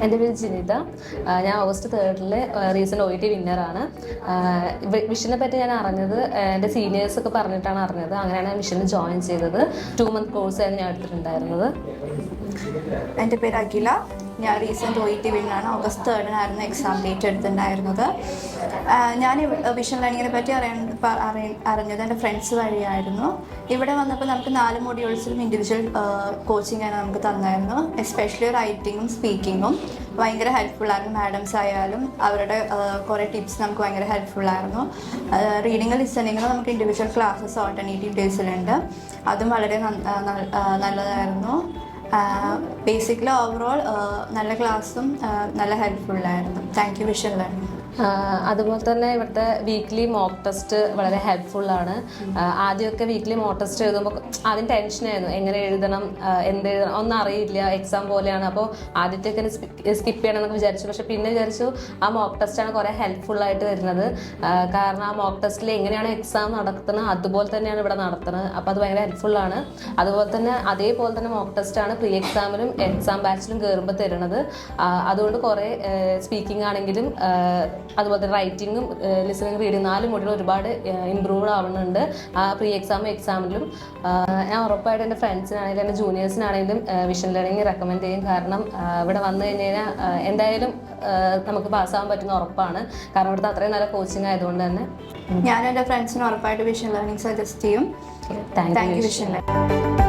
എൻ്റെ പേര് ജിനിത. ഞാൻ ഓഗസ്റ്റ് 3 റീസെൻ്റ് OET വിന്നറാണ്. വിഷനെ പറ്റി ഞാൻ അറിഞ്ഞത് എൻ്റെ സീനിയേഴ്സൊക്കെ പറഞ്ഞിട്ടാണ് അറിഞ്ഞത്. അങ്ങനെയാണ് ഞാൻ വിഷനിൽ ജോയിൻ ചെയ്തത്. 2 മന്ത് കോഴ്സായിരുന്നു ഞാൻ എടുത്തിട്ടുണ്ടായിരുന്നത്. എൻ്റെ പേര് അഖില. ഞാൻ റീസെൻറ്റ് OET വിന്നറാണ്. ഓഗസ്റ്റ് 3 എക്സാം ഡേറ്റ് എടുത്തിട്ടുണ്ടായിരുന്നത്. ഞാൻ വിഷൻ ലേണിങ്ങിനെ പറ്റി അറിഞ്ഞത് എൻ്റെ ഫ്രണ്ട്സ് വഴിയായിരുന്നു. ഇവിടെ വന്നപ്പോൾ നമുക്ക് 4 മൊഡ്യൂൾസിലും ഇൻഡിവിജ്വൽ കോച്ചിങ് ആണ് നമുക്ക് തന്നായിരുന്നു. എസ്പെഷ്യലി റൈറ്റിങ്ങും സ്പീക്കിങ്ങും ഭയങ്കര ഹെൽപ്ഫുള്ളായിരുന്നു. മാഡംസ് ആയാലും അവരുടെ കുറേ ടിപ്സ് നമുക്ക് ഭയങ്കര ഹെൽപ്ഫുള്ളായിരുന്നു. റീഡിങ്ങും ലിസണിങ്ങും നമുക്ക് ഇൻഡിവിജ്വൽ ക്ലാസ്സസ് ഓൾട്ടർനേറ്റീവ് ഡേയ്സിലുണ്ട്. അതും വളരെ നല്ലതായിരുന്നു. ബേസിക്കലി ഓവറോൾ നല്ല ക്ലാസ്സും നല്ല ഹെൽപ്ഫുള്ളായിരുന്നു. Thank you vision learning. അതുപോലെ തന്നെ ഇവിടുത്തെ വീക്ക്ലി മോക്ക് ടെസ്റ്റ് വളരെ ഹെൽപ്ഫുള്ളാണ്. ആദ്യമൊക്കെ വീക്ക്ലി മോക്ക് ടെസ്റ്റ് എഴുതുമ്പോൾ ആദ്യം ടെൻഷനായിരുന്നു, എങ്ങനെ എഴുതണം എന്തെഴുതണം ഒന്നും അറിയില്ല, എക്സാം പോലെയാണ്. അപ്പോൾ ആദ്യത്തേക്ക് സ്കിപ്പ് ചെയ്യണം എന്നൊക്കെ വിചാരിച്ചു. പക്ഷെ പിന്നെ വിചാരിച്ചു ആ മോക്ക് ടെസ്റ്റാണ് കുറേ ഹെൽപ്ഫുള്ളായിട്ട് വരുന്നത്. കാരണം ആ മോക്ക് ടെസ്റ്റിൽ എങ്ങനെയാണ് എക്സാം നടത്തുന്നത് അതുപോലെ തന്നെയാണ് ഇവിടെ നടത്തുന്നത്. അപ്പോൾ അത് ഭയങ്കര ഹെൽപ്ഫുള്ളാണ്. അതുപോലെ തന്നെ അതേപോലെ തന്നെ മോക്ക് ടെസ്റ്റാണ് പ്രീ എക്സാമിലും എക്സാം ബാച്ചിലും കയറുമ്പോൾ തരുന്നത്. അതുകൊണ്ട് കുറേ സ്പീക്കിംഗ് ആണെങ്കിലും അതുപോലെ തന്നെ റൈറ്റിങ്ങും ലിസണിങ് റീഡിങ് 4 മൊഡ്യൂൾ ഒരുപാട് ഇമ്പ്രൂവ് ആവുന്നുണ്ട് പ്രീ എക്സാമിലും. ഞാൻ ഉറപ്പായിട്ട് എൻ്റെ ഫ്രണ്ട്സിനാണെങ്കിലും എൻ്റെ ജൂനിയേഴ്സിനാണെങ്കിലും വിഷൻ ലേണിംഗ് റെക്കമെൻഡ് ചെയ്യും. കാരണം ഇവിടെ വന്നു കഴിഞ്ഞ് കഴിഞ്ഞാൽ എന്തായാലും നമുക്ക് പാസ്സാകാൻ പറ്റുന്ന ഉറപ്പാണ്. കാരണം ഇവിടുത്തെ അത്രയും നല്ല കോച്ചിങ് ആയതുകൊണ്ട് തന്നെ ഞാൻ എൻ്റെ ഫ്രണ്ട്സിന് ഉറപ്പായിട്ട് വിഷൻ ലേണിംഗ് സജസ്റ്റ് ചെയ്യും. Thank you vision learning.